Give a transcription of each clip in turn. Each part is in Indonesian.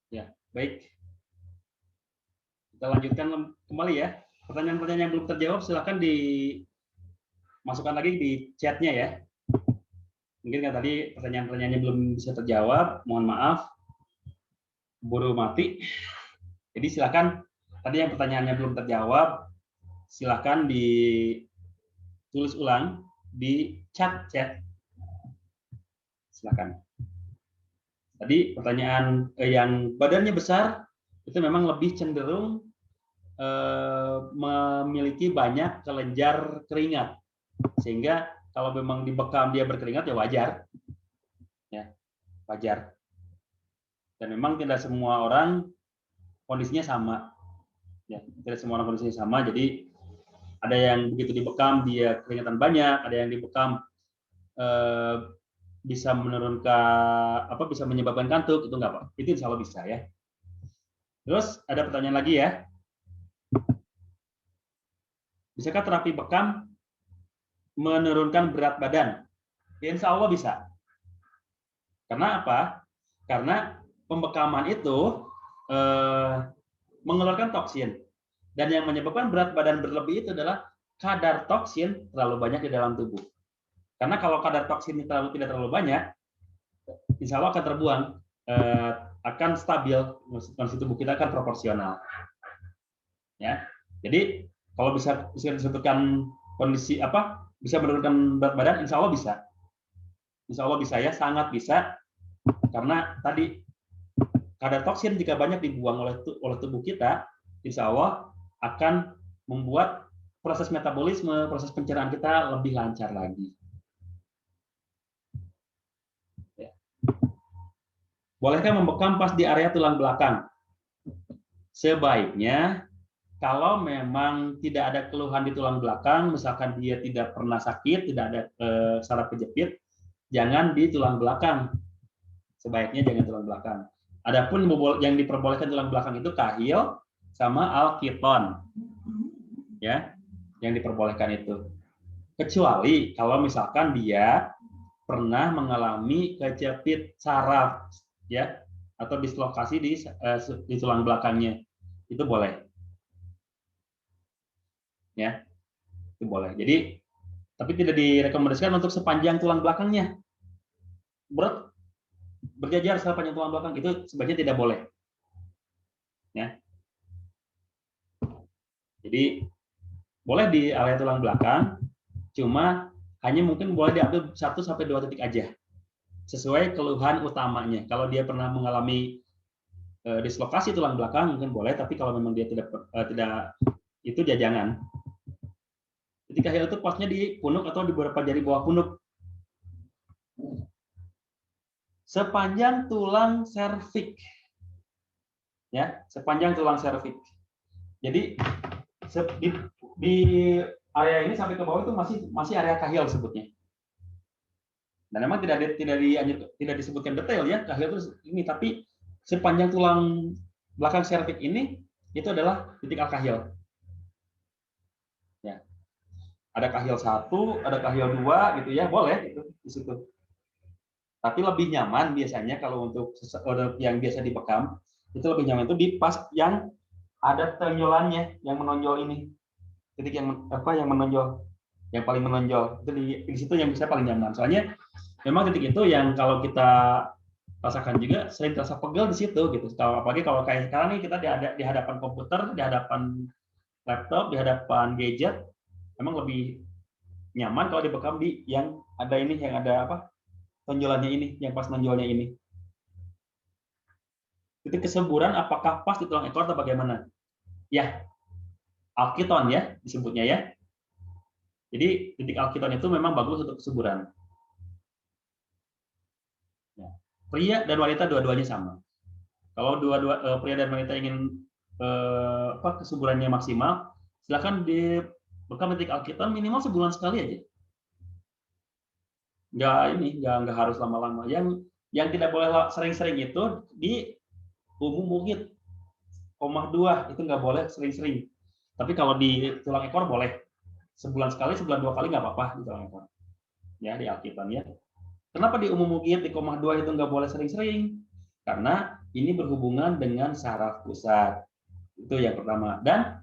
Ya, baik. Kita lanjutkan kembali ya. Pertanyaan-pertanyaan yang belum terjawab silakan dimasukkan lagi di chatnya ya. Mungkin kan tadi pertanyaan-pertanyaannya belum bisa terjawab, mohon maaf, buru mati. Jadi silakan tadi yang pertanyaannya belum terjawab, silakan ditulis ulang di chat. Silakan. Tadi pertanyaan yang badannya besar itu memang lebih cenderung memiliki banyak kelenjar keringat, sehingga kalau memang dibekam dia berkeringat ya wajar. Dan memang tidak semua orang kondisinya sama, ya tidak semua orang kondisinya sama. Jadi ada yang begitu dibekam dia keringatan banyak, ada yang dibekam bisa menurunkan bisa menyebabkan kantuk, itu enggak Pak. Itu insya Allah bisa ya. Terus ada pertanyaan lagi ya. Bisakah terapi bekam menurunkan berat badan? Ya, insya Allah bisa. Karena apa? Karena pembekaman itu mengeluarkan toksin. Dan yang menyebabkan berat badan berlebih itu adalah kadar toksin terlalu banyak di dalam tubuh. Karena kalau kadar toksin tidak terlalu banyak, insya Allah akan terbuang, akan stabil, kondisi tubuh kita akan proporsional. Ya, jadi kalau bisa disebutkan kondisi bisa menurunkan berat badan, insya Allah bisa. Insya Allah bisa ya, sangat bisa. Karena tadi kadar toksin jika banyak dibuang oleh tubuh kita, insya Allah akan membuat proses metabolisme, proses pencernaan kita lebih lancar lagi. Ya. Bolehkah membekam pas di area tulang belakang? Sebaiknya kalau memang tidak ada keluhan di tulang belakang, misalkan dia tidak pernah sakit, tidak ada saraf kejepit, jangan di tulang belakang. Sebaiknya jangan tulang belakang. Adapun yang diperbolehkan tulang belakang itu kahil sama alkiton, ya, yang diperbolehkan itu. Kecuali kalau misalkan dia pernah mengalami kejepit saraf, ya, atau dislokasi di tulang belakangnya, itu boleh, ya, itu boleh. Jadi, tapi tidak direkomendasikan untuk sepanjang tulang belakangnya. Berjajar sepanjang tulang belakang itu sebaiknya tidak boleh, ya. Jadi boleh di area tulang belakang, cuma hanya mungkin boleh diambil 1-2 titik aja, sesuai keluhan utamanya. Kalau dia pernah mengalami dislokasi tulang belakang mungkin boleh, tapi kalau memang dia tidak itu dia jangan. Titik kahil itu pasnya di punuk atau di beberapa jari bawah punuk. Sepanjang tulang serviks. Ya, sepanjang tulang serviks. Jadi di area ini sampai ke bawah itu masih area kahil sebutnya. Dan memang tidak disebutkan detail ya kahil itu ini, tapi sepanjang tulang belakang serviks ini itu adalah titik al-kahil. Ya. Ada kahil 1, ada kahil 2 gitu ya, boleh itu di situ. Tapi lebih nyaman biasanya kalau untuk yang biasa dibekam, itu lebih nyaman itu di pas yang ada tonjolannya, yang menonjol ini. Titik yang menonjol, yang paling menonjol. Itu di situ yang bisa paling nyaman. Soalnya memang titik itu yang kalau kita rasakan juga sering terasa pegel di situ gitu. Apalagi kalau kayak sekarang nih kita di hadapan komputer, di hadapan laptop, di hadapan gadget, memang lebih nyaman kalau dibekam di yang ada ini, yang ada tonjolannya ini, yang pas nonjolnya ini. Titik kesuburan apakah pas di tulang ekor atau bagaimana? Ya, alkiton ya disebutnya ya. Jadi titik alkiton itu memang bagus untuk kesuburan. Ya. Pria dan wanita dua-duanya sama. Kalau pria dan wanita ingin kesuburannya maksimal, silakan dibekam titik alkiton minimal sebulan sekali aja. Nggak harus lama-lama. Yang tidak boleh sering-sering itu di umum mungkin 2 itu nggak boleh sering-sering. Tapi kalau di tulang ekor boleh. Sebulan sekali, sebulan 2 kali nggak apa-apa di tulang ekor. Ya, di alkiton ya. Kenapa di umum mungkin di 2 itu nggak boleh sering-sering? Karena ini berhubungan dengan saraf pusat. Itu yang pertama. Dan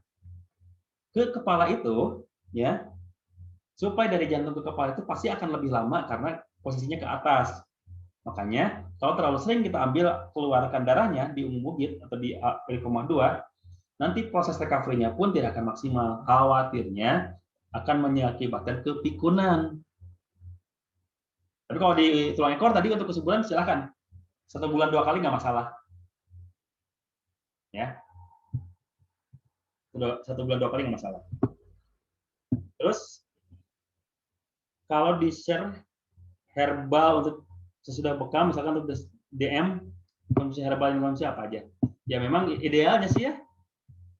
ke kepala itu, ya, supaya dari jantung ke kepala itu pasti akan lebih lama karena posisinya ke atas. Makanya kalau terlalu sering kita ambil keluarkan darahnya di umum bukit atau di 0,2, nanti proses recovery-nya pun tidak akan maksimal. Khawatirnya akan mengakibatkan kepikunan. Tapi kalau di tulang ekor tadi untuk kesuburan silahkan 1 bulan 2 kali nggak masalah. Ya, 1 bulan 2 kali nggak masalah. Terus kalau di share herbal untuk sesudah bekam, misalkan untuk DM konsumsi herbal yang konsumsi apa aja? Ya memang idealnya sih ya,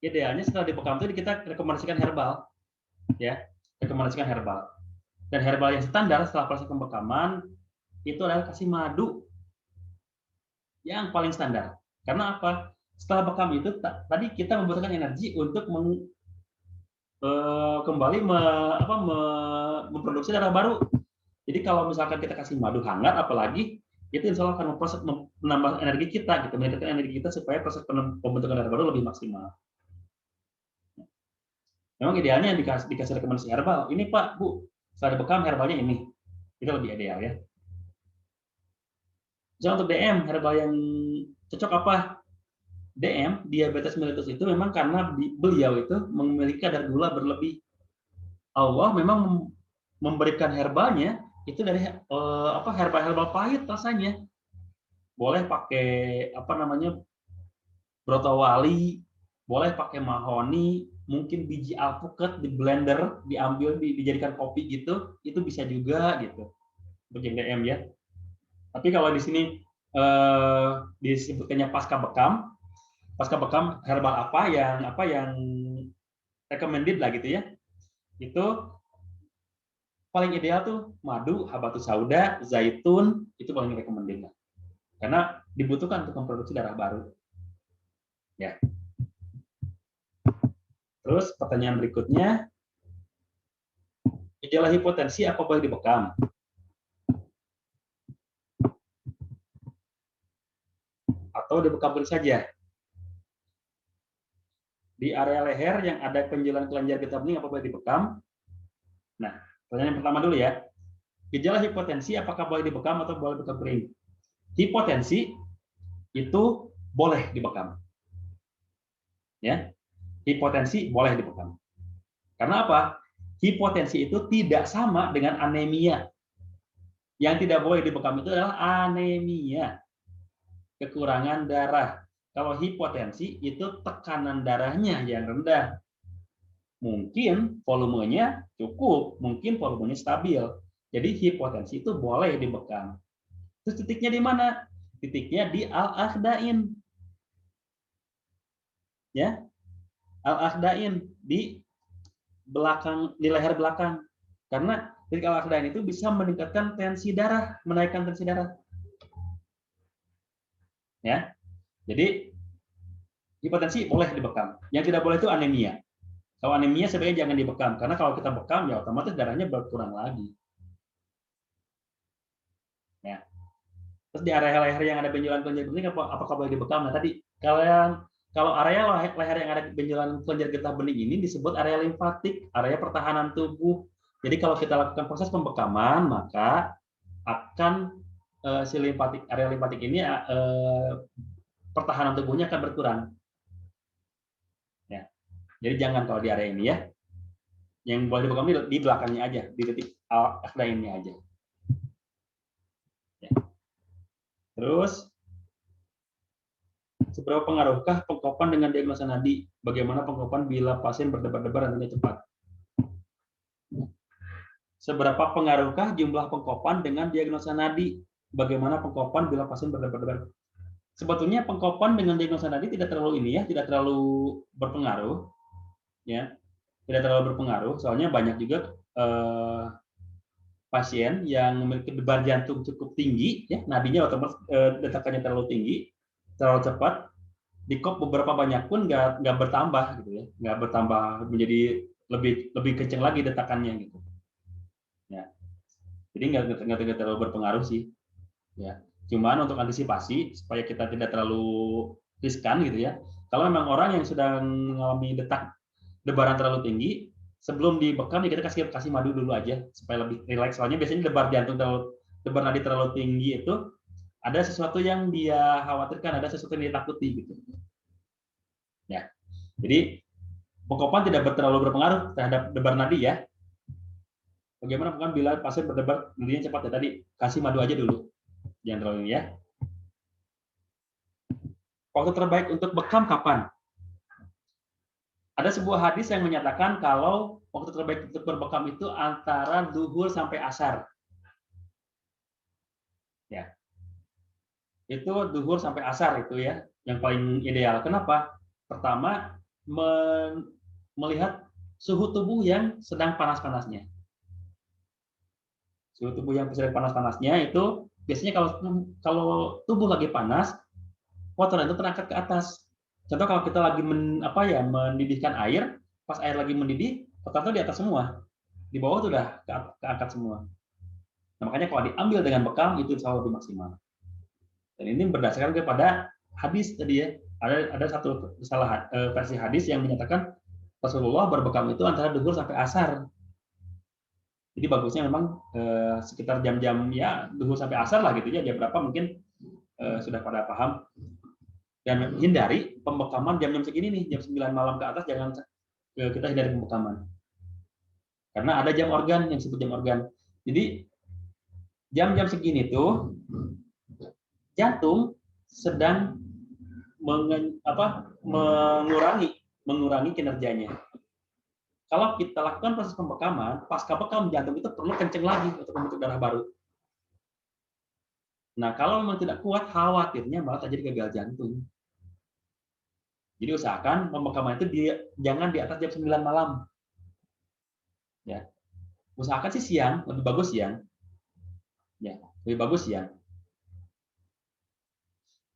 idealnya setelah dibekam itu kita rekomendasikan herbal, ya, rekomendasikan herbal. Dan herbal yang standar setelah proses pembekaman itu adalah kasih madu yang paling standar. Karena apa? Setelah bekam itu tadi kita membutuhkan energi untuk kembali memproduksi darah baru. Jadi kalau misalkan kita kasih madu hangat, apalagi itu insya Allah akan menambah energi kita, gitu, meningkatkan energi kita supaya proses pembentukan darah baru lebih maksimal. Memang idealnya dikasih rekomendasi herbal. Ini Pak, Bu, setelah bekam herbalnya ini. Itu lebih ideal ya. Misalnya untuk DM, herbal yang cocok apa? DM, diabetes mellitus itu memang karena beliau itu memiliki kadar gula berlebih. Allah memang memberikan herbalnya itu dari herbal pahit rasanya. Boleh pakai brotowali, boleh pakai mahoni, mungkin biji alpukat di blender, diambil dijadikan kopi gitu, itu bisa juga gitu. Untuk yang DM ya. Tapi kalau di sini disebutkannya pasca bekam herbal apa yang recommended lah gitu ya. Itu paling ideal tuh madu, habatus sauda, zaitun, itu paling recommended lah. Karena dibutuhkan untuk memproduksi darah baru. Ya. Terus pertanyaan berikutnya, gejala hipotensi apa boleh dibekam? Atau dibekam saja? Di area leher yang ada penjualan kelenjar getah bening apa boleh dibekam? Nah, pertanyaan yang pertama dulu ya. Gejala hipotensi apakah boleh dibekam atau boleh bekam kering? Hipotensi itu boleh dibekam. Ya. Hipotensi boleh dibekam. Karena apa? Hipotensi itu tidak sama dengan anemia. Yang tidak boleh dibekam itu adalah anemia. Kekurangan darah. Kalau hipotensi itu tekanan darahnya yang rendah. Mungkin volumenya cukup, mungkin volumenya stabil. Jadi hipotensi itu boleh dibekam. Terus titiknya di mana? Titiknya di al-akhdain. Ya. Al-akhdain di belakang, di leher belakang. Karena titik al-akhdain itu bisa meningkatkan tensi darah, menaikkan tensi darah. Ya. Jadi hipotensi boleh dibekam. Yang tidak boleh itu anemia. Kalau anemia sebaiknya jangan dibekam, karena kalau kita bekam ya otomatis darahnya berkurang lagi. Ya. Terus di area leher yang ada benjolan kelenjar bening apakah boleh dibekam? Nah tadi kalau area leher yang ada benjolan kelenjar getah bening ini disebut area limfatik, area pertahanan tubuh. Jadi kalau kita lakukan proses pembekaman maka akan si area limfatik ini pertahanan tubuhnya akan berkurang. Ya. Jadi jangan kalau di area ini ya. Yang boleh dibekam di belakangnya aja, di titik al-akhdainnya aja. Ya. Terus seberapa pengaruhkah pengkopan dengan diagnosa nadi? Bagaimana pengkopan bila pasien berdebar-debar dan cepat? Seberapa pengaruhkah jumlah pengkopan dengan diagnosa nadi? Bagaimana pengkopan bila pasien berdebar-debar? Sebetulnya pengkopan dengan diagnosa nadi tidak terlalu tidak terlalu berpengaruh, ya, tidak terlalu berpengaruh. Soalnya banyak juga pasien yang memiliki debar jantung cukup tinggi, ya, nadinya otomatis detakannya terlalu tinggi, terlalu cepat, dikop beberapa banyak pun nggak bertambah gitu ya, nggak bertambah menjadi lebih kencang lagi detakannya gitu. Ya, jadi nggak terlalu berpengaruh sih, ya. Cuman untuk antisipasi supaya kita tidak terlalu riskan gitu ya. Kalau memang orang yang sedang mengalami debaran terlalu tinggi, sebelum dibekam ya kita kasih madu dulu aja supaya lebih rileks. Soalnya biasanya debar nadi terlalu tinggi itu ada sesuatu yang dia khawatirkan, ada sesuatu yang dia takuti gitu. Ya. Jadi pengkopan tidak terlalu berpengaruh terhadap debar nadi ya. Bagaimana bukan bila pasien berdebar nadinya cepat ya tadi, kasih madu aja dulu. Jangan terlalu ya. Waktu terbaik untuk bekam kapan? Ada sebuah hadis yang menyatakan kalau waktu terbaik untuk berbekam itu antara duhur sampai asar. Ya, itu duhur sampai asar itu ya, yang paling ideal. Kenapa? Pertama, melihat suhu tubuh yang sedang panas-panasnya. Suhu tubuh yang sedang panas-panasnya itu biasanya kalau tubuh lagi panas, kotoran itu terangkat ke atas. Contoh kalau kita lagi mendidihkan air, pas air lagi mendidih, kotoran itu di atas semua. Di bawah itu udah keangkat semua. Nah, makanya kalau diambil dengan bekam itu insya Allah lebih maksimal. Dan ini berdasarkan kepada hadis tadi ya. Ada satu versi hadis yang menyatakan Rasulullah berbekam itu antara duhur sampai asar. Jadi bagusnya memang sekitar jam-jam ya duhur sampai asar lah gitu ya. Jam berapa mungkin sudah pada paham. Dan hindari pembekaman jam-jam segini nih, jam 9 malam ke atas jangan kita hindari pembekaman. Karena ada jam organ yang disebut jam organ. Jadi jam-jam segini tuh jantung sedang mengurangi kinerjanya. Kalau kita lakukan proses pembekaman, pasca bekam jantung itu perlu kenceng lagi untuk membentuk darah baru. Nah, kalau memang tidak kuat, khawatirnya malah terjadi gagal jantung. Jadi usahakan pembekaman itu jangan di atas jam 9 malam. Ya. Usahakan sih siang, lebih bagus siang. Ya, lebih bagus siang.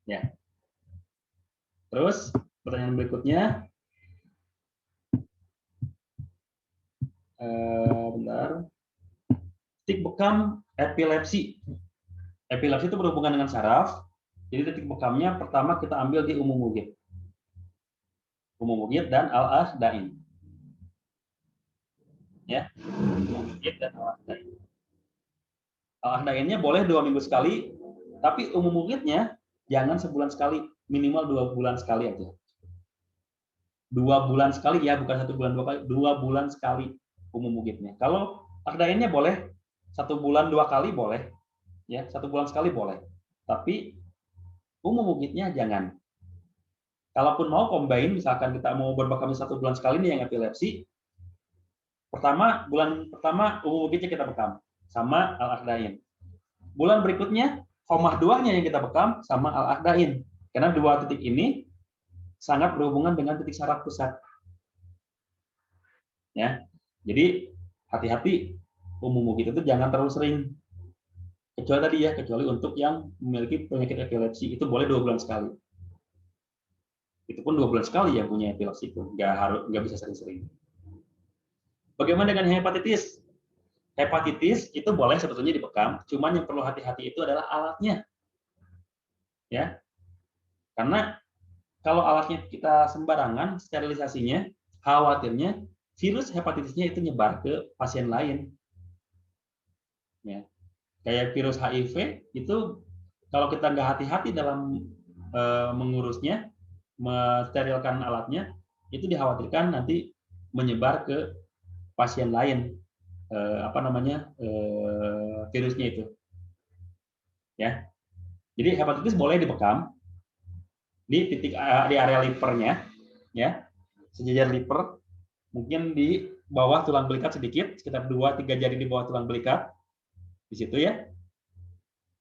Ya. Terus pertanyaan berikutnya, bentar. Titik bekam epilepsi. Epilepsi itu berhubungan dengan saraf. Jadi titik bekamnya pertama kita ambil di umum mugit dan al-ahdain. Ya, umum mugit dan al-ahdain. Al-ahdainnya boleh 2 minggu sekali, tapi umum mugitnya jangan sebulan sekali, minimal 2 bulan sekali aja. 2 bulan sekali ya, bukan 1 bulan 2 kali, 2 bulan sekali umum mugitnya. Kalau ahdainnya boleh 1 bulan 2 kali boleh, ya 1 bulan sekali boleh. Tapi umum mugitnya jangan. Kalaupun mau combine, misalkan kita mau berbekam 1 bulan sekali nih yang epilepsi, bulan pertama umum mugitnya kita bekam sama al-ahdain. Bulan berikutnya komah 2-nya yang kita bekam sama al-ahdain. Karena 2 titik ini sangat berhubungan dengan titik saraf pusat. Ya. Jadi hati-hati umum mugit itu jangan terlalu sering. Kecuali untuk yang memiliki penyakit epilepsi itu boleh 2 bulan sekali. Itu pun 2 bulan sekali yang punya epilepsi itu, nggak bisa sering-sering. Bagaimana dengan hepatitis? Hepatitis itu boleh sebetulnya dibekam, cuman yang perlu hati-hati itu adalah alatnya. Ya. Karena kalau alatnya kita sembarangan sterilisasinya, khawatirnya virus hepatitisnya itu nyebar ke pasien lain. Ya. Kayak virus HIV itu kalau kita nggak hati-hati dalam mengurusnya, mensterilkan alatnya, itu dikhawatirkan nanti menyebar ke pasien lain virusnya itu. Ya. Jadi hepatitis boleh dibekam di area livernya, ya, sejajar liver, mungkin di bawah tulang belikat sedikit, sekitar 2-3 jari di bawah tulang belikat, di situ ya.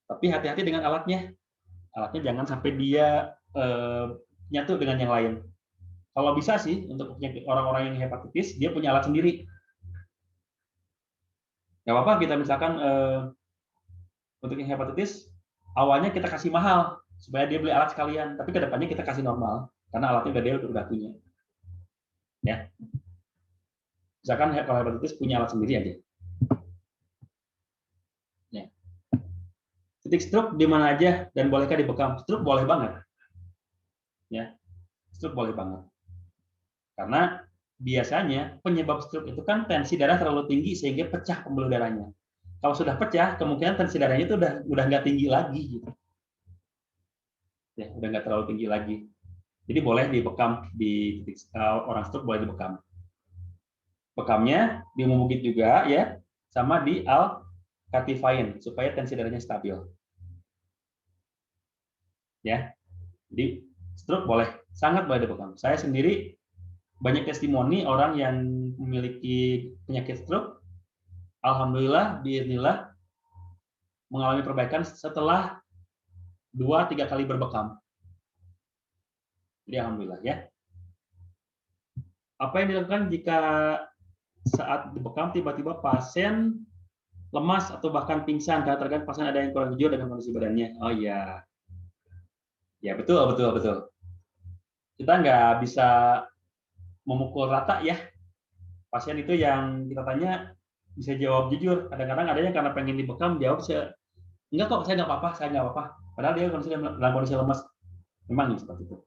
Tapi hati-hati dengan alatnya. Alatnya jangan sampai dia nyatu dengan yang lain. Kalau bisa sih untuk orang-orang yang hepatitis dia punya alat sendiri. Gak apa-apa kita misalkan untuk yang hepatitis awalnya kita kasih mahal supaya dia beli alat sekalian, tapi kedepannya kita kasih normal karena alatnya dia udah punya. Ya. Misalkan kalau hepatitis punya alat sendiri aja. Ya. Titik stroke di mana aja dan bolehkah dibekam? Stroke boleh banget. Ya, stroke boleh banget. Karena biasanya penyebab stroke itu kan tensi darah terlalu tinggi sehingga pecah pembuluh darahnya. Kalau sudah pecah, kemungkinan tensi darahnya itu udah nggak tinggi lagi gitu. Ya, udah nggak terlalu tinggi lagi. Jadi boleh dibekam di titik orang stroke, boleh dibekam. Bekamnya di Momugit juga ya, sama di Al-Katifain supaya tensi darahnya stabil. Ya. Jadi stroke boleh, sangat boleh dibekam. Saya sendiri banyak testimoni orang yang memiliki penyakit stroke, alhamdulillah, biiznillah mengalami perbaikan setelah 2-3 kali berbekam. Jadi alhamdulillah ya. Apa yang dilakukan jika saat dibekam tiba-tiba pasien lemas atau bahkan pingsan karena terkadang pasien ada yang kurang jujur dengan kondisi badannya? Oh iya, ya betul betul betul. Kita nggak bisa memukul rata ya. Pasien itu yang kita tanya bisa jawab jujur. Kadang-kadang ada yang karena pengen dibekam jawab enggak kok, saya nggak apa-apa, saya nggak apa-apa. Padahal dia dalam kondisi lemas. Memang seperti itu.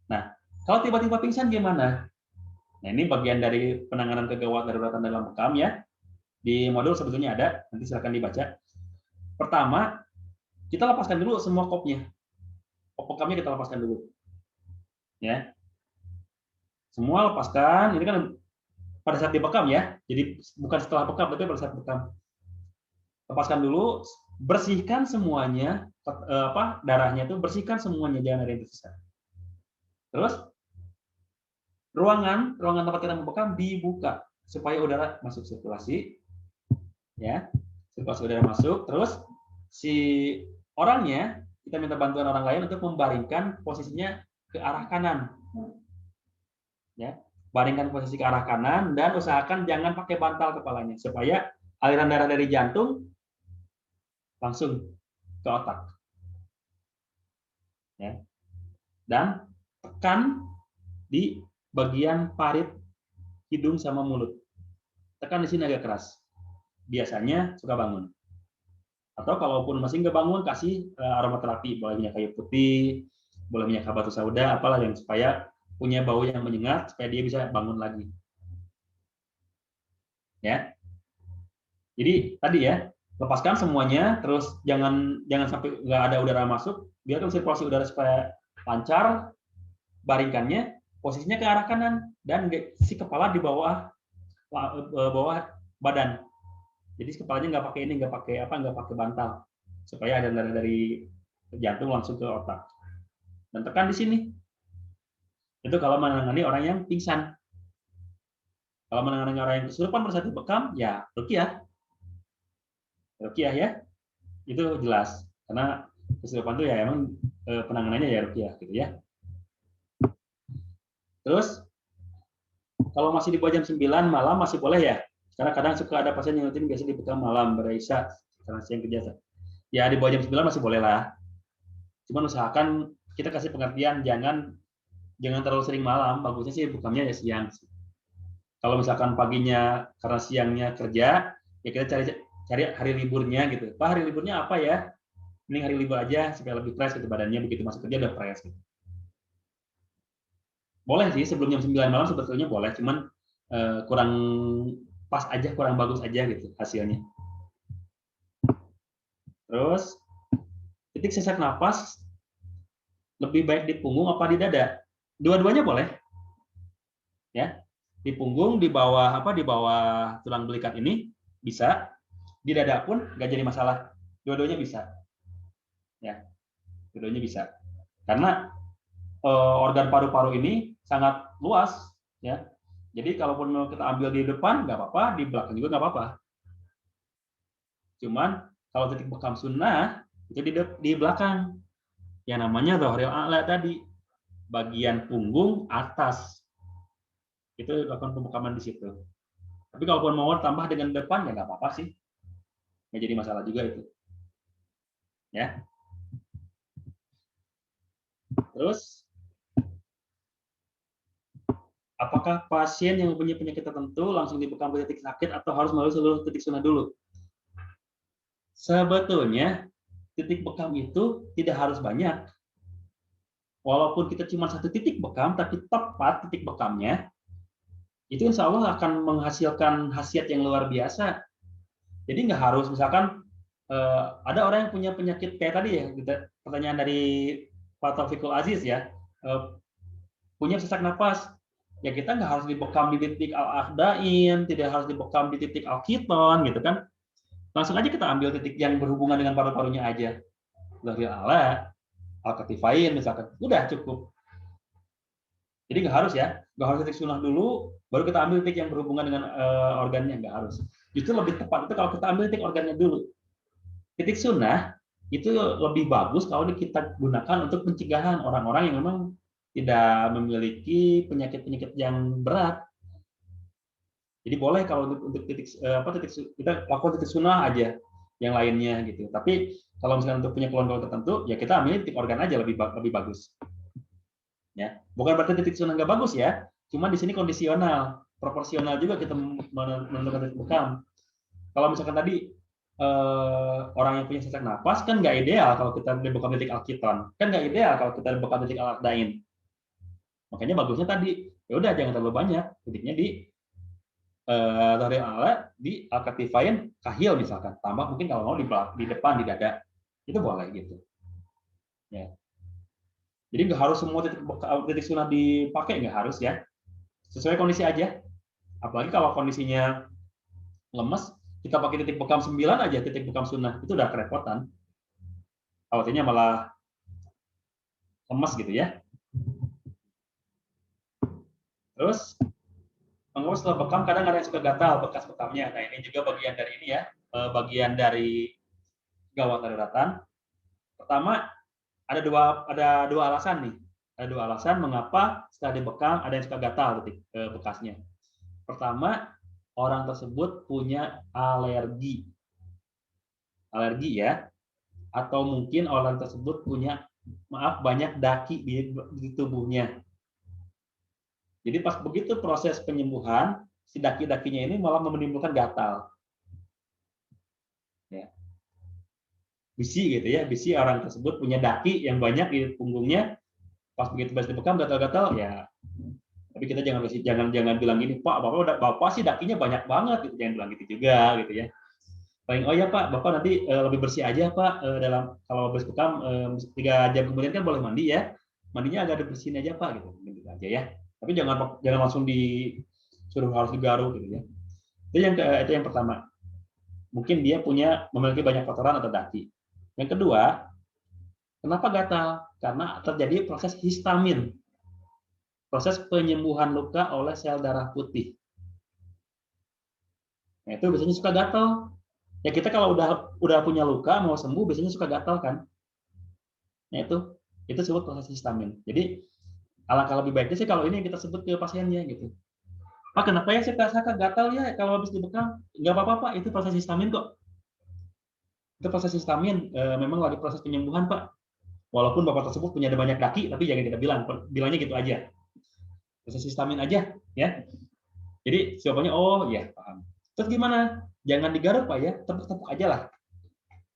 Nah, kalau tiba-tiba pingsan gimana? Nah, ini bagian dari penanganan kegawat daruratan dalam bekam ya. Di modul sebetulnya ada, nanti silakan dibaca. Pertama, kita lepaskan dulu semua kopnya. Kop bekamnya kita lepaskan dulu. Ya. Semua lepaskan. Ini kan pada saat dibekam ya. Jadi bukan setelah bekam, tapi pada saat bekam. Lepaskan dulu, bersihkan semuanya, darahnya itu bersihkan semuanya, jangan ada yang tersisa. Terus ruangan tempat kita membekam dibuka supaya udara masuk sirkulasi, ya, sirkulasi udara masuk. Terus si orangnya kita minta bantuan orang lain untuk membaringkan posisinya ke arah kanan, ya, baringkan posisi ke arah kanan dan usahakan jangan pakai bantal kepalanya supaya aliran darah dari jantung langsung ke otak, ya, dan tekan di bagian parit hidung sama mulut. Tekan di sini agak keras. Biasanya suka bangun. Atau kalaupun masih nggak bangun, kasih aromaterapi, boleh minyak kayu putih, boleh minyak habatus sauda, apalah yang supaya punya bau yang menyengat, supaya dia bisa bangun lagi. Ya. Jadi tadi ya, lepaskan semuanya, terus jangan sampai nggak ada udara masuk, biarkan sirkulasi udara supaya lancar, baringkannya, posisinya ke arah kanan, dan si kepala di bawah badan. Jadi kepalanya nggak pakai ini, nggak pakai bantal, supaya ada darah dari jantung langsung ke otak. Dan tekan di sini. Itu kalau menangani orang yang pingsan. Kalau menangani orang yang kesurupan pada saat dibekam, ya ruqyah. Ruqyah ya, itu jelas. Karena kesurupan itu ya emang penanganannya ya ruqyah gitu ya. Terus kalau masih di bawah jam 9 malam masih boleh ya. Karena kadang suka ada pasien yang rutin biasa dibekam malam berisya karena siang kerja. Ya di bawah jam 9 masih boleh lah. Cuman usahakan kita kasih pengertian jangan terlalu sering malam. Bagusnya sih bekamnya ya siang. Kalau misalkan paginya karena siangnya kerja, ya kita cari hari liburnya gitu. Pak, hari liburnya apa ya? Mending hari libur aja supaya lebih fresh gitu badannya, begitu masuk kerja udah fresh gitu. Boleh sih sebelum jam 9 malam sebetulnya boleh, cuman kurang pas aja, kurang bagus aja gitu hasilnya. Terus titik sesak napas lebih baik di punggung apa di dada? Dua-duanya boleh. Ya. Di punggung, di bawah tulang belikat ini bisa, di dada pun nggak jadi masalah. Dua-duanya bisa. Ya. Dua-duanya bisa. Karena organ paru-paru ini sangat luas, ya. Jadi kalaupun mau kita ambil di depan nggak apa-apa, di belakang juga nggak apa-apa. Cuman kalau titik bekam sunnah itu di belakang. Yang namanya dhahril a'la tadi, bagian punggung atas. Itu lakukan pembekaman di situ. Tapi kalaupun mau tambah dengan depan ya nggak apa-apa sih. Nggak jadi masalah juga itu. Ya. Terus apakah pasien yang mempunyai penyakit tertentu langsung dibekam ke titik sakit atau harus melalui seluruh titik sunnah dulu? Sebetulnya titik bekam itu tidak harus banyak. Walaupun kita cuma satu titik bekam, tapi tepat titik bekamnya, itu insya Allah akan menghasilkan khasiat yang luar biasa. Jadi nggak harus misalkan ada orang yang punya penyakit kayak tadi ya, pertanyaan dari Pak Taufikul Aziz ya, punya sesak napas, ya kita nggak harus dibekam di titik al-ahdain, tidak harus dibekam di titik al-khiton gitu kan. Langsung aja kita ambil titik yang berhubungan dengan paru-parunya aja. Lahir ala, al-katifain misalkan, udah cukup. Jadi nggak harus ya, nggak harus titik sunnah dulu, baru kita ambil titik yang berhubungan dengan organnya, nggak harus. Justru lebih tepat itu kalau kita ambil titik organnya dulu. Titik sunnah itu lebih bagus kalau kita gunakan untuk pencegahan orang-orang yang memang tidak memiliki penyakit-penyakit yang berat. Jadi boleh kalau untuk titik kita lakukan titik sunnah aja, yang lainnya gitu. Tapi kalau misalnya untuk punya keluhan tertentu, ya kita ambil titik organ aja lebih bagus. Ya, bukan berarti titik sunnah nggak bagus ya, cuma di sini kondisional, proporsional juga kita menentukan titik bekam. Kalau misalkan tadi orang yang punya sesak napas kan nggak ideal kalau kita bekam titik al-khiton, kan nggak ideal kalau kita bekam titik al-ahdain. Makanya bagusnya tadi, ya udah jangan terlalu banyak, titiknya di lahir ala, di al-katifain, kahil misalkan, tambah mungkin kalau mau di depan di dada, itu boleh gitu. Ya. Jadi nggak harus semua titik sunnah dipakai, nggak harus ya. Sesuai kondisi aja. Apalagi kalau kondisinya lemes, kita pakai titik bekam 9 aja, titik bekam sunnah, itu udah kerepotan. Khawatirnya malah lemes gitu ya. Terus, mengapa setelah bekam kadang ada yang suka gatal bekas bekamnya. Nah ini juga bagian dari ini ya, bagian dari gawat daruratan. Pertama, ada dua alasan nih. Ada dua alasan mengapa setelah dibekam ada yang suka gatal bekasnya. Pertama, orang tersebut punya alergi. Alergi ya. Atau mungkin orang tersebut punya banyak daki di tubuhnya. Jadi pas begitu proses penyembuhan, si daki-dakinya ini malah menimbulkan gatal. Ya. Bisi gitu ya, bisi orang tersebut punya daki yang banyak di punggungnya, pas begitu dibekam gatal-gatal ya. Tapi kita jangan bilang gini, Pak, bapak sih dakinya banyak banget, gitu. Jangan bilang gitu juga, gitu ya. Paling oh ya Pak, bapak nanti lebih bersih aja Pak dalam kalau habis bekam 3 jam kemudian kan boleh mandi ya, mandinya agak dibersihin aja Pak, gitu aja ya. Tapi jangan langsung disuruh harus digaruk gitu ya. Itu yang pertama. Mungkin dia memiliki banyak kotoran atau daki. Yang kedua, kenapa gatal? Karena terjadi proses histamin. Proses penyembuhan luka oleh sel darah putih. Nah, itu biasanya suka gatal. Ya kita kalau udah punya luka mau sembuh biasanya suka gatal kan. Nah itu disebut proses histamin. Jadi alangkah lebih baiknya sih kalau ini kita sebut ke pasiennya gitu. Pak, kenapa ya saya gatal ya kalau habis dibekam? Nggak apa-apa Pak, itu proses histamin kok. Itu proses histamin, memang lagi proses penyembuhan Pak. Walaupun bapak tersebut punya banyak kaki, tapi jangan kita bilangnya gitu aja. Proses histamin aja, ya. Jadi siapanya, oh ya paham. Terus gimana? Jangan digaruk Pak ya, tepuk-tepuk aja lah.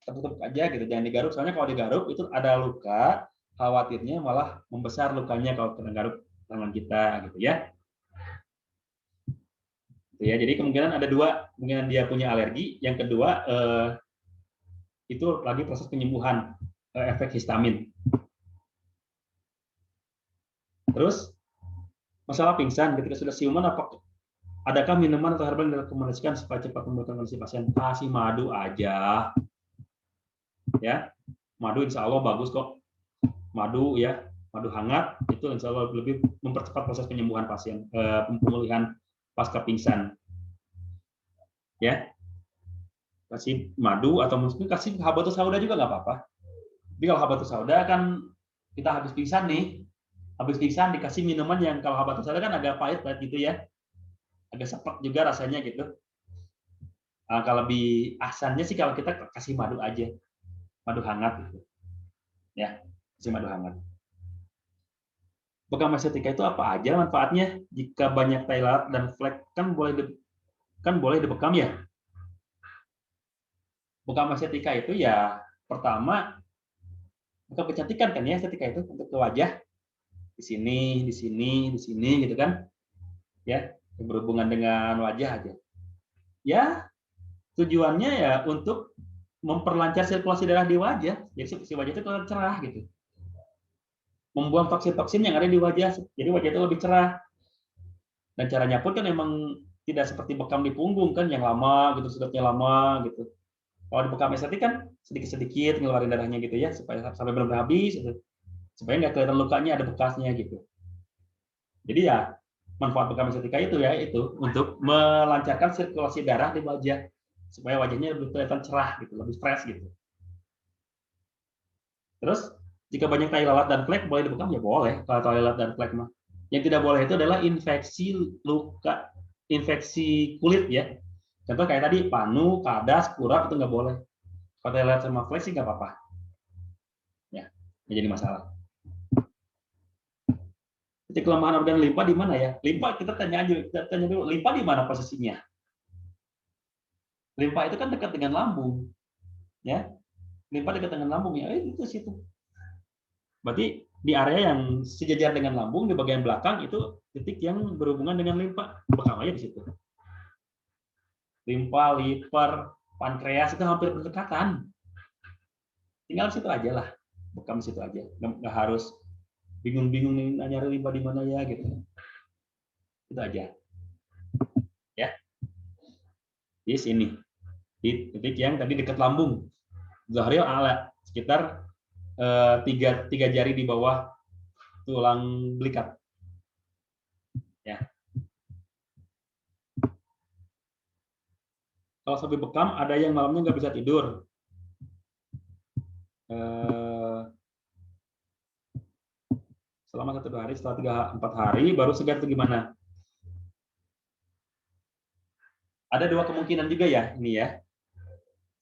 Tepuk-tepuk aja gitu, jangan digaruk. Soalnya kalau digaruk itu ada luka, khawatirnya malah membesar lukanya kalau kena garuk tangan kita gitu ya. Ya, jadi kemungkinan ada dua, kemungkinan dia punya alergi, yang kedua itu lagi proses penyembuhan efek histamin. Terus masalah pingsan ketika sudah siuman, adakah minuman atau herbal yang direkomendasikan supaya cepat memulihkan kondisi pasien? Kasih madu aja, ya. Madu insya Allah bagus kok. Madu ya, madu hangat itu insya Allah lebih mempercepat proses penyembuhan pasien, pemulihan pasca pingsan. Ya, kasih madu atau mungkin kasih habatus sauda juga nggak apa-apa. Tapi kalau habatus sauda kan kita habis pingsan nih, habis pingsan dikasih minuman yang kalau habatus sauda kan agak pahit gitu ya, agak sepet juga rasanya gitu. Kalau lebih asannya sih kalau kita kasih madu aja, madu hangat gitu. Ya, kasih madu hangat. Bekam estetika itu apa aja manfaatnya? Jika banyak tai lalat dan flek kan boleh dibekam ya. Bekam estetika itu ya Pertama, bekam kecantikan kan ya estetika itu untuk ke wajah, di sini, di sini, di sini gitu kan. Ya, berhubungan dengan wajah aja. Ya, tujuannya ya untuk memperlancar sirkulasi darah di wajah, jadi si wajah itu kelihatan cerah gitu. Membuang toksin-toksin yang ada di wajah, jadi wajah itu lebih cerah. Dan caranya pun kan memang tidak seperti bekam di punggung kan yang lama gitu, sedotnya lama gitu. Kalau di bekam estetik kan sedikit-sedikit ngeluarin darahnya gitu ya, supaya sampai benar-benar habis gitu. Supaya nggak kelihatan lukanya, ada bekasnya gitu. Jadi ya manfaat bekam estetika itu ya itu untuk melancarkan sirkulasi darah di wajah supaya wajahnya lebih kelihatan cerah gitu, lebih fresh gitu. Terus jika banyak tai lalat dan flek boleh dibekam ya boleh kalau tai lalat dan flek mah. Yang tidak boleh itu adalah infeksi luka, infeksi kulit ya. Contoh kayak tadi panu, kadas, kurap itu nggak boleh. Kalau tai lalat sama flek sih nggak apa-apa. Ya, nggak jadi masalah. Titik kelemahan organ limpa di mana ya? Limpa kita tanya aja, kita tanya dulu, limpa di mana posisinya? Limpa itu kan dekat dengan lambung, ya. Limpa dekat dengan lambung ya, itu situ. Berarti di area yang sejajar dengan lambung di bagian belakang itu titik yang berhubungan dengan limpa. Bekam aja di situ. Limpa, liver, pankreas itu hampir berdekatan. Tinggal situ aja lah, bekam situ aja. Nggak harus bingung-bingung nih nyari limpa di mana ya gitu. Itu aja. Ya. Di sini. Di titik yang tadi dekat lambung. Zahril ala sekitar tiga jari di bawah tulang belikat. Ya. Kalau sampai bekam, ada yang malamnya nggak bisa tidur. Selama 1-2 hari, setelah 3-4 hari, baru segar itu gimana? Ada dua kemungkinan juga ya, ini ya.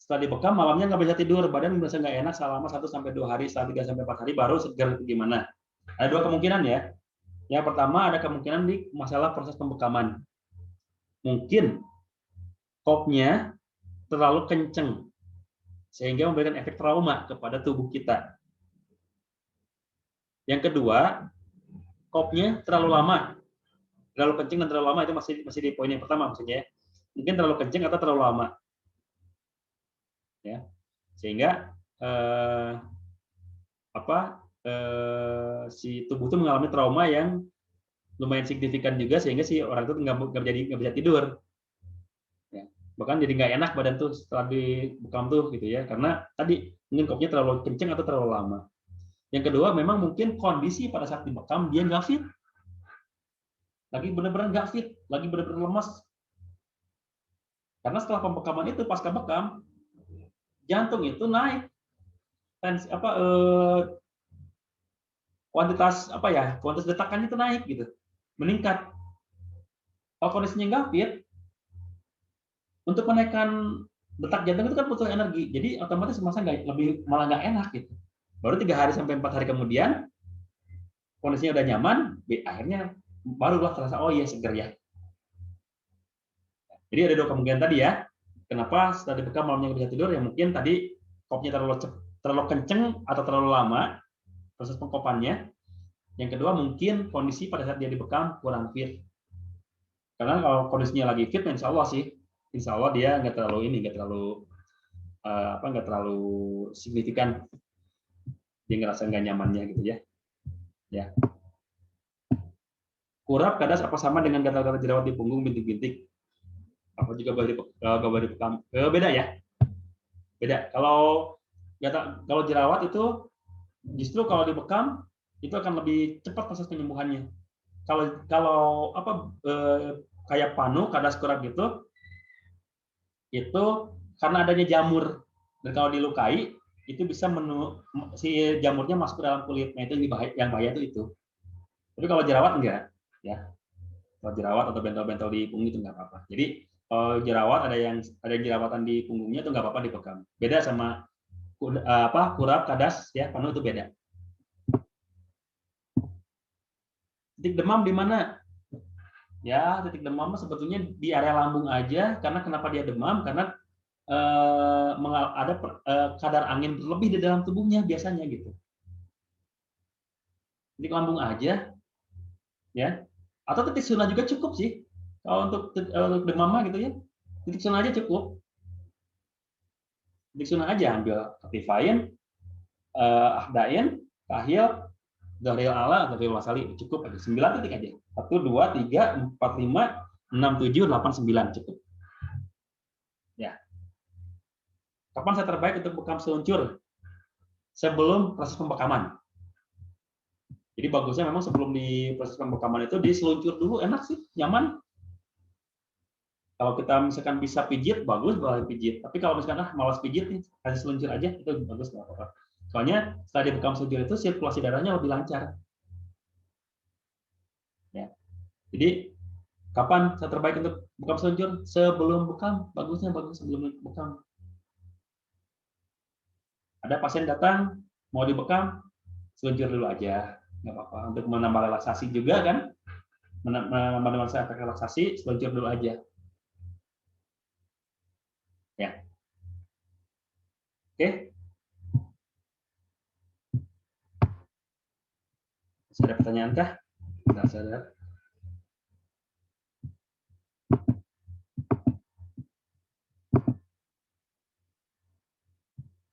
Setelah dibekam, malamnya nggak bisa tidur, badan merasa nggak enak selama 1-2 hari, setelah 3-4 hari, baru segar itu gimana? Ada dua kemungkinan ya. Yang pertama, ada kemungkinan di masalah proses pembekaman. Mungkin kopnya terlalu kenceng, sehingga memberikan efek trauma kepada tubuh kita. Yang kedua, kopnya terlalu lama, terlalu kenceng dan terlalu lama, itu masih di poin yang pertama maksudnya. Mungkin terlalu kenceng atau terlalu lama, ya, sehingga si tubuh itu mengalami trauma yang lumayan signifikan juga, sehingga si orang itu nggak bisa tidur. Ya. Bahkan jadi nggak enak badan tuh setelah dibekam tuh gitu ya, karena tadi mungkin kopnya terlalu kenceng atau terlalu lama. Yang kedua, memang mungkin kondisi pada saat dibekam dia nggak fit, lagi benar-benar nggak fit, lagi benar-benar lemas. Karena setelah pembekaman itu, pasca bekam, jantung itu naik, kuantitas detakannya itu naik gitu, meningkat. Kalau kondisinya nggak fit, untuk menaikkan detak jantung itu kan butuh energi, jadi otomatis malah nggak enak gitu. Baru 3-4 hari kemudian kondisinya udah nyaman, akhirnya barulah terasa oh iya seger ya. Jadi ada dua kemungkinan tadi ya. Kenapa setelah dibekam malamnya nggak bisa tidur? Ya mungkin tadi kopnya terlalu kenceng atau terlalu lama proses pengkopannya. Yang kedua mungkin kondisi pada saat dia dibekam kurang fit. Karena kalau kondisinya lagi fit, insya Allah dia nggak terlalu signifikan, dia ngerasa nggak nyamannya gitu ya. Ya. Kurap kadas apa sama dengan gatal-gatal jerawat di punggung, bintik-bintik? Apa juga boleh dibekam? Beda ya. Beda. Kalau jerawat itu justru kalau dibekam itu akan lebih cepat proses penyembuhannya. Kalau kayak panu, kadas, kurap gitu, itu karena adanya jamur, dan kalau dilukai itu bisa si jamurnya masuk ke dalam kulit. Nah itu yang bahaya itu. Tapi kalau jerawat enggak, ya. Kalau jerawat atau bentol-bentol di punggung itu enggak apa-apa. Jadi kalau jerawat ada jerawatan di punggungnya itu enggak apa-apa dibekam. Beda sama kurap, kadas, ya, panu itu beda. Titik demam di mana? Ya, titik demam sebetulnya di area lambung aja. Karena kenapa dia demam? Karena ada kadar angin berlebih di dalam tubuhnya biasanya gitu. Titik lambung aja, ya. Atau titik sunah juga cukup sih. Kalau untuk demam gitu ya, titik sunah aja cukup. Titik sunah aja ambil Actifine, Ahdain, Kahil, Dahril Ala, Dahril Wasali cukup aja. 9 titik aja. 1, 2, 3, 4, 5, 6, 7, 8, 9 cukup. Ya. Kapan saya terbaik untuk bekam seluncur? Sebelum proses pembekaman. Jadi bagusnya memang sebelum di proses pembekaman itu diseluncur dulu, enak sih, nyaman. Kalau kita misalkan bisa pijit, bagus boleh pijit. Tapi kalau misalkan malas pijit nih, kasih seluncur aja itu bagus nggak apa-apa. Soalnya setelah dibekam seluncur itu sirkulasi darahnya lebih lancar. Ya. Jadi kapan saat terbaik untuk bekam seluncur? Sebelum bekam, bagusnya bagus sebelum bekam. Ada pasien datang mau dibekam, seluncur dulu aja, nggak apa-apa. Untuk menambah relaksasi juga kan, menambah efek relaksasi, seluncur dulu aja. Ya, oke. Ada pertanyaan kah? Tidak sadar.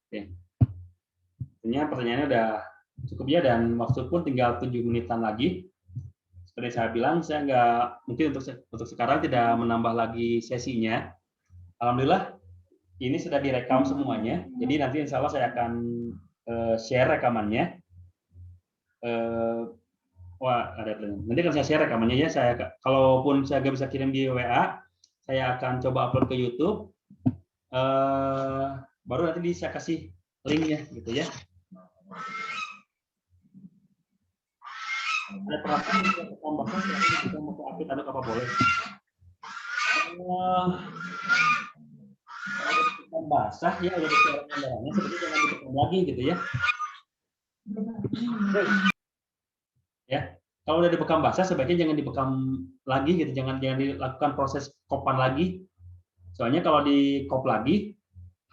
Oke. Sebenarnya pertanyaannya udah cukup ya, dan waktu pun tinggal 7 menitan lagi. Seperti saya bilang, saya nggak mungkin untuk sekarang tidak menambah lagi sesinya. Alhamdulillah ini sudah direkam semuanya. Jadi nanti insya Allah saya akan share rekamannya. Wah, ada pertanyaan. Nanti akan saya share rekamannya ya. Kalaupun saya nggak bisa kirim di WA, saya akan coba upload ke YouTube. Baru nanti saya kasih linknya, gitu ya. Ada perasaan untuk tambahkan kita mau ke update atau apa boleh? Kalau basah ya udah dikeluarkan darahnya, seperti jangan ditekan lagi gitu ya. Ya, kalau udah dibekam basah sebaiknya jangan dibekam lagi gitu, jangan dilakukan proses kopan lagi. Soalnya kalau dikop lagi,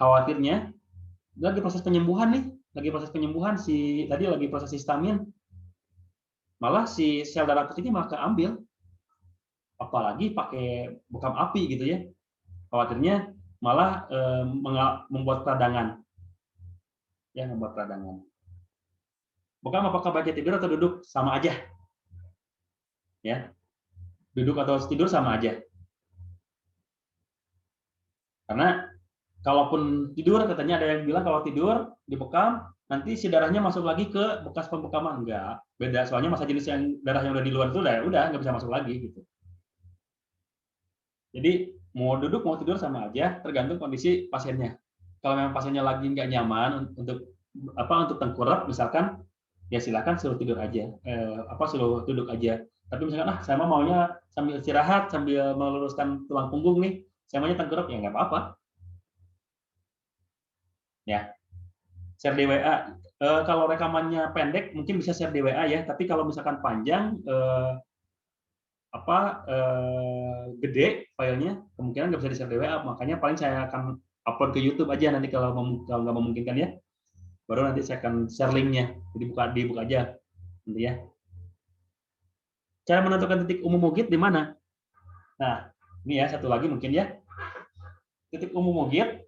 khawatirnya lagi proses penyembuhan nih, tadi lagi proses histamin, malah si sel darah putihnya malah keambil, apalagi pakai bekam api gitu ya. Khawatirnya malah membuat peradangan, ya membuat peradangan. Bekam apakah baiknya tidur atau duduk sama aja, ya duduk atau tidur sama aja. Karena kalaupun tidur, katanya ada yang bilang kalau tidur dibekam nanti si darahnya masuk lagi ke bekas pembekaman. Enggak, beda. Soalnya masa jenis yang darah yang udah di luar itu udah nggak bisa masuk lagi gitu. Jadi mau duduk mau tidur sama aja, tergantung kondisi pasiennya. Kalau memang pasiennya lagi nggak nyaman untuk tengkurap misalkan, ya silakan suruh tidur aja, suruh duduk aja. Tapi misalkan saya maunya sambil istirahat sambil meluruskan tulang punggung nih, saya maunya tengkurap, ya nggak apa-apa. Ya, share di WA. Kalau rekamannya pendek mungkin bisa share di WA ya, tapi kalau misalkan panjang gede filenya, kemungkinan nggak bisa di-share di WA, makanya paling saya akan upload ke YouTube aja nanti kalau nggak memungkinkan ya. Baru nanti saya akan share linknya, jadi dibuka aja nanti ya. Cara menentukan titik umum mugit di mana? Nah, ini ya satu lagi mungkin ya. Titik umum mugit,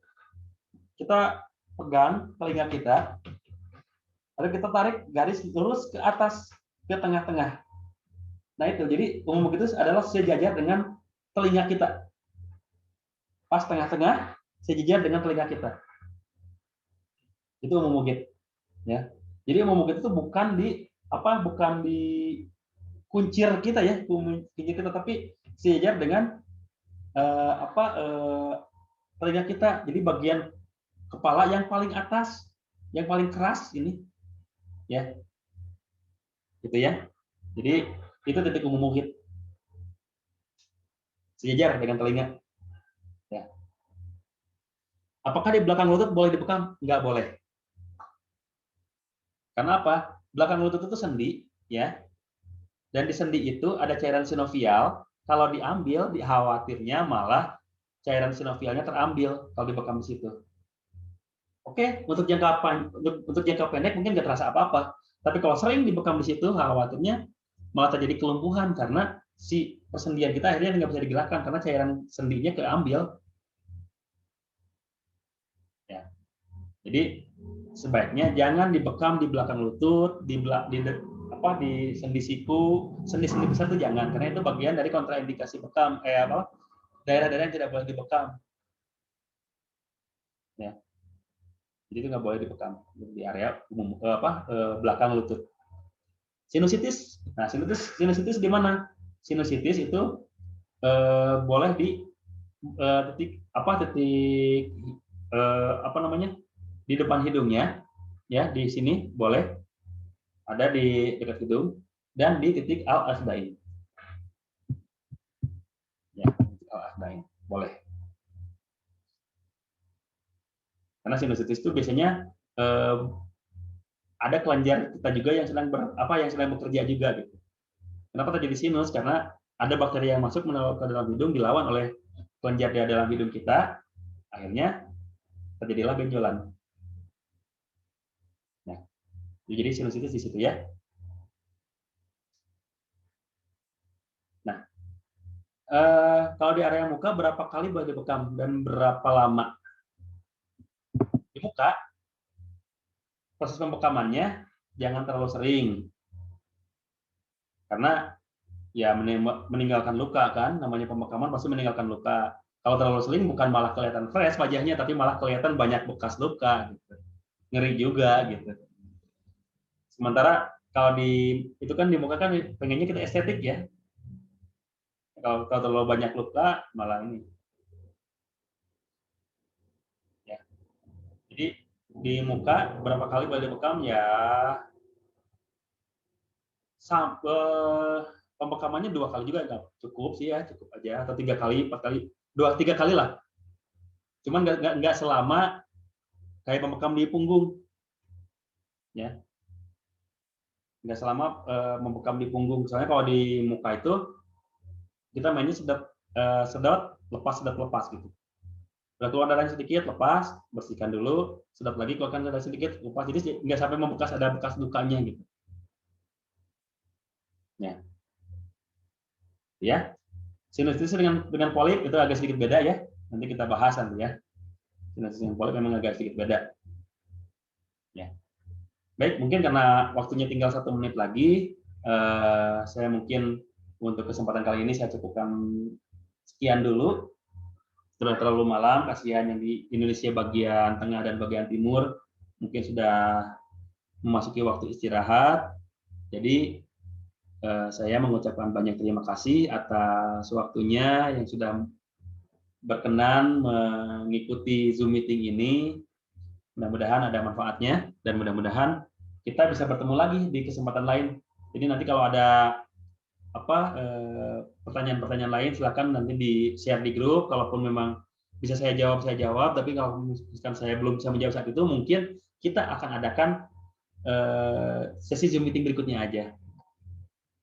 kita pegang telinga kita, lalu kita tarik garis lurus ke atas, ke tengah-tengah. Nah itu, jadi umum mugit itu adalah sejajar dengan telinga kita. Pas tengah-tengah, sejajar dengan telinga kita. Itu umum mugit. Ya. Jadi umum mugit itu bukan di kuncir kita ya, kuncir kita, tapi sejajar dengan telinga kita. Jadi bagian kepala yang paling atas, yang paling keras ini, ya, gitu ya. Jadi itu titik umum mugit, sejajar dengan telinga. Ya. Apakah di belakang lutut boleh dibekam? Nggak boleh. Karena apa? Belakang lutut itu sendi, ya. Dan di sendi itu ada cairan sinovial. Kalau diambil, dikhawatirnya malah cairan sinovialnya terambil kalau dibekam di situ. Oke, untuk jangka pendek mungkin nggak terasa apa-apa, tapi kalau sering dibekam di situ, khawatirnya malah terjadi kelumpuhan karena si persendian kita akhirnya nggak bisa digerakkan karena cairan sendinya keambil. Ya. Jadi sebaiknya jangan dibekam di belakang lutut, di sendi siku, sendi-sendi besar itu jangan, karena itu bagian dari kontraindikasi bekam, daerah-daerah yang tidak boleh dibekam. Ya. Jadi itu nggak boleh dibekam di area belakang lutut. Sinusitis, nah sinusitis di mana? Sinusitis itu boleh di titik di depan hidungnya, ya di sini boleh ada di dekat hidung dan di titik al-asdain. Ya, titik al-asdain boleh. Karena sinusitis itu biasanya ada kelenjar kita juga yang sedang bekerja juga gitu. Kenapa terjadi sinus? Karena ada bakteri yang masuk ke dalam hidung dilawan oleh kelenjar di dalam hidung kita, akhirnya terjadilah benjolan. Nah, jadi sinusitis di situ ya. Nah, kalau di area muka berapa kali boleh dibekam dan berapa lama? Di muka, proses pembekamannya jangan terlalu sering, karena ya meninggalkan luka kan, namanya pembekaman pasti meninggalkan luka. Kalau terlalu sering bukan malah kelihatan fresh wajahnya, tapi malah kelihatan banyak bekas luka gitu. Ngeri juga gitu. Sementara kalau itu kan di muka kan pengennya kita estetik ya. Kalau terlalu banyak luka malah ini. Ya. Jadi di muka berapa kali boleh dibekam ya, sampai pembekamannya 2 kali juga nggak cukup sih ya, cukup aja, atau 3 kali, 4 kali, 2-3 kali lah. Cuman nggak selama kayak pembekam di punggung, ya. Nggak selama membekam di punggung. Soalnya kalau di muka itu kita mainnya sedot lepas gitu. Udah keluar darahnya sedikit, lepas, bersihkan dulu, sedot lagi, keluarkan darah sedikit, lepas. Jadi nggak sampai ada bekas lukanya gitu. Ya. Sinusitis dengan polip itu agak sedikit beda ya. Nanti kita bahas nanti ya. Sinusitis dengan polip memang agak sedikit beda. Ya. Baik, mungkin karena waktunya tinggal 1 menit lagi, saya mungkin untuk kesempatan kali ini saya cukupkan sekian dulu. Sudah terlalu malam, kasihan yang di Indonesia bagian tengah dan bagian timur mungkin sudah memasuki waktu istirahat. Jadi saya mengucapkan banyak terima kasih atas waktunya yang sudah berkenan mengikuti Zoom meeting ini. Mudah-mudahan ada manfaatnya dan mudah-mudahan kita bisa bertemu lagi di kesempatan lain. Jadi nanti kalau ada pertanyaan-pertanyaan lain silakan nanti di-share di grup. Kalaupun memang bisa saya jawab, tapi kalau misalkan saya belum bisa menjawab saat itu, mungkin kita akan adakan sesi Zoom meeting berikutnya aja.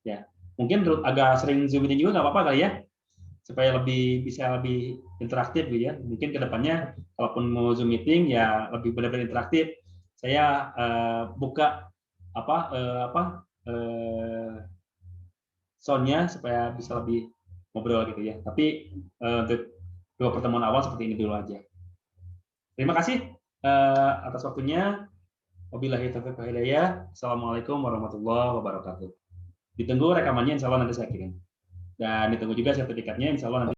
Ya, mungkin agak sering Zoom meeting juga nggak apa-apa kali ya, supaya bisa lebih interaktif gitu ya. Mungkin kedepannya kalaupun mau Zoom meeting ya lebih benar-benar interaktif. Saya buka soundnya supaya bisa lebih ngobrol gitu ya. Tapi untuk 2 pertemuan awal seperti ini dulu aja. Terima kasih atas waktunya. Wabillahi taufiq wal hidayah. Assalamualaikum warahmatullahi wabarakatuh. Ditunggu rekamannya, insya Allah nanti saya kirim. Dan ditunggu juga sertifikatnya, insya Allah nanti